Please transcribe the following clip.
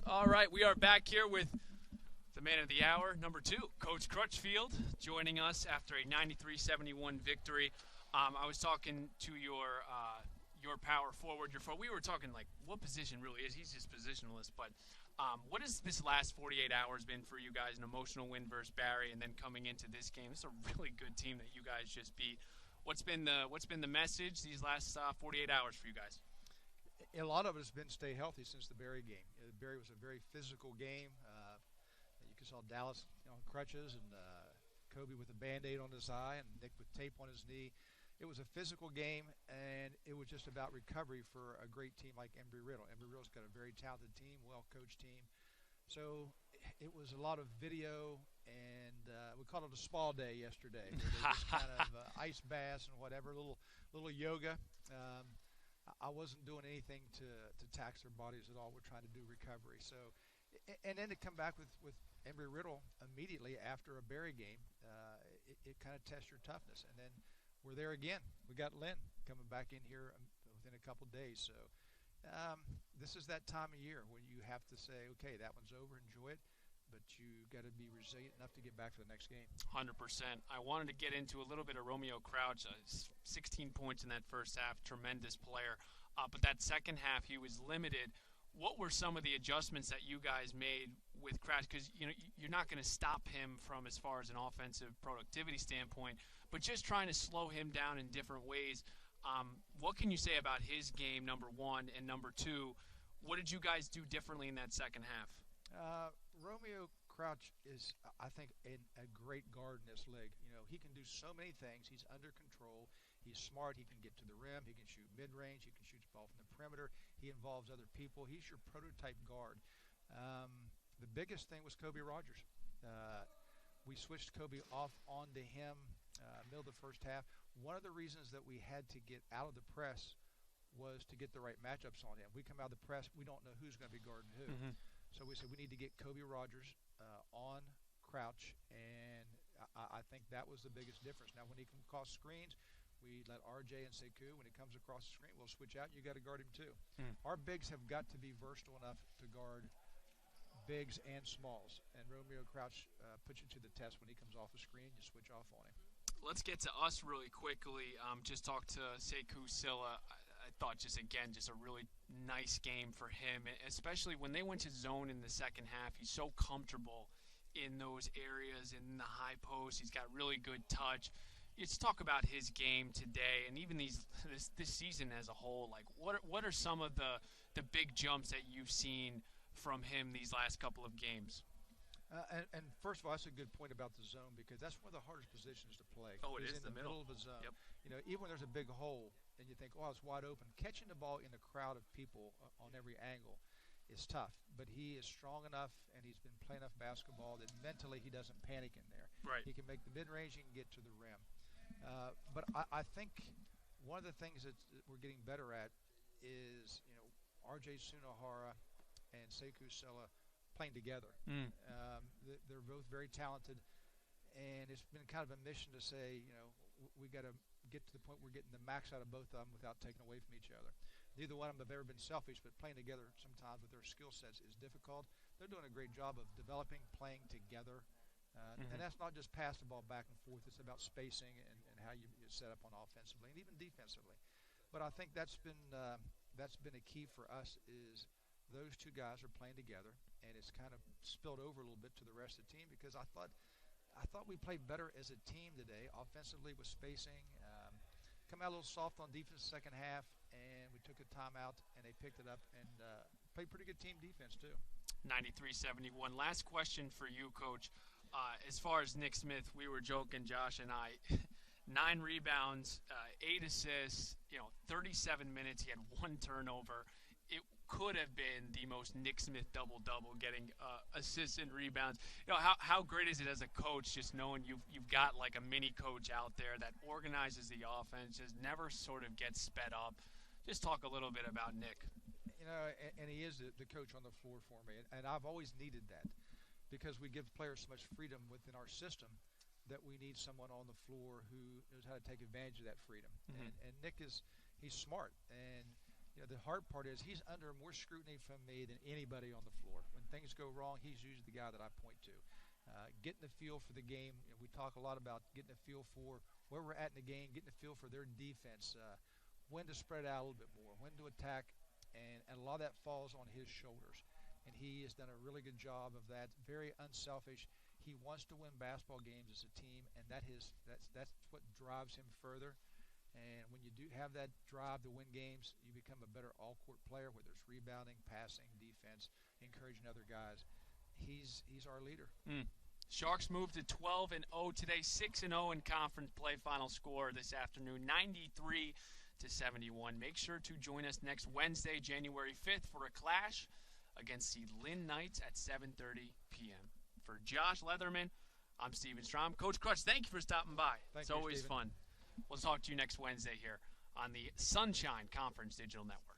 All right, we are back here with the man of the hour, number 2, Coach Crutchfield, joining us after a 93-71 victory. I was talking to your power forward, we were talking like what position really is. He's just positionless, but what has this last 48 hours been for you guys? An emotional win versus Barry, and then coming into this game, it's a really good team that you guys just beat. What's been the message these last 48 hours for you guys? A lot of it has been stay healthy since the Barry game. Barry was a very physical game. You saw Dallas on crutches and Kobe with a Band-Aid on his eye and Nick with tape on his knee. It was a physical game, and it was just about recovery for a great team like Embry-Riddle. Embry-Riddle's got a very talented team, well-coached team. So it was a lot of video, and we called it a spa day yesterday. Just kind of ice baths and whatever, little yoga. I wasn't doing anything to tax their bodies at all. We're trying to do recovery. So, and then to come back with Embry-Riddle immediately after a Barry game, it kind of tests your toughness. And then we're there again. We got Lynn coming back in here within a couple days. So this is that time of year when you have to say, okay, that one's over, enjoy it, but you got to be resilient enough to get back to the next game. 100%. I wanted to get into a little bit of Romeo Crouch. 16 points in that first half, tremendous player. But that second half, he was limited. What were some of the adjustments that you guys made with Crouch? Because you're not going to stop him from as far as an offensive productivity standpoint, but just trying to slow him down in different ways. What can you say about his game, number 1, and number 2? What did you guys do differently in that second half? Romeo Crouch is, I think, a great guard in this league. He can do so many things. He's under control. He's smart. He can get to the rim. He can shoot mid-range. He can shoot the ball from the perimeter. He involves other people. He's your prototype guard. The biggest thing was Kobe Rogers. We switched Kobe off onto him middle of the first half. One of the reasons that we had to get out of the press was to get the right matchups on him. We come out of the press, we don't know who's going to be guarding who. Mm-hmm. So we said we need to get Kobe Rogers on Crouch, and I think that was the biggest difference. Now, when he can cross screens, we let RJ and Sekou, when he comes across the screen, we'll switch out, and you got to guard him too. Our bigs have got to be versatile enough to guard bigs and smalls, and Romeo Crouch puts you to the test when he comes off the screen. You switch off on him. Let's get to us really quickly. Just talk to Sekou Sylla. I thought just a really nice game for him, especially when they went to zone in the second half. He's so comfortable in those areas, in the high post. He's got really good touch. Let's talk about his game today, and even this season as a whole. Like, what are some of the big jumps that you've seen from him these last couple of games? And first of all, that's a good point about the zone, because that's one of the hardest positions to play. Oh, it is in the middle of the zone. Yep. Even when there's a big hole and you think, oh, it's wide open, catching the ball in a crowd of people on every angle is tough. But he is strong enough, and he's been playing enough basketball that mentally he doesn't panic in there. Right. He can make the mid-range, he can get to the rim. But I think one of the things that we're getting better at is, RJ Sunahara and Sekou Sylla playing together. They're both very talented, and it's been kind of a mission to say, we got to get to the point we're getting the max out of both of them without taking away from each other. Neither one of them have ever been selfish, but playing together sometimes with their skill sets is difficult. They're doing a great job of developing, playing together. And that's not just pass the ball back and forth. It's about spacing and how you set up on offensively and even defensively. But I think that's been a key for us, is those two guys are playing together, and it's kind of spilled over a little bit to the rest of the team, because I thought we played better as a team today, offensively with spacing. Come out a little soft on defense second half, and we took a timeout, and they picked it up and played pretty good team defense too. 93-71. Last question for you, Coach. As far as Nick Smith, we were joking, Josh and I, 9 rebounds, 8 assists, 37 minutes. He had 1 turnover. It could have been the most Nick Smith double-double, getting assists and rebounds. How great is it as a coach, just knowing you've got like a mini coach out there that organizes the offense, just never sort of gets sped up. Just talk a little bit about Nick. And he is the coach on the floor for me, and I've always needed that, because we give players so much freedom within our system that we need someone on the floor who knows how to take advantage of that freedom. And Nick he's smart, and the hard part is he's under more scrutiny from me than anybody on the floor. When things go wrong, he's usually the guy that I point to. Getting the feel for the game. We talk a lot about getting a feel for where we're at in the game, getting a feel for their defense, when to spread out a little bit more, when to attack, and a lot of that falls on his shoulders. And he has done a really good job of that. Very unselfish. He wants to win basketball games as a team, and that's what drives him further. And when you do have that drive to win games, you become a better all-court player, whether it's rebounding, passing, defense, encouraging other guys. He's our leader. Sharks moved to 12-0 today, 6-0 in conference play. Final score this afternoon, 93-71. Make sure to join us next Wednesday, January 5th, for a clash against the Lynn Knights at 7:30 p.m. For Josh Leatherman, I'm Steven Strom. Coach Crutch, thank you for stopping by. It's always fun. We'll talk to you next Wednesday here on the Sunshine Conference Digital Network.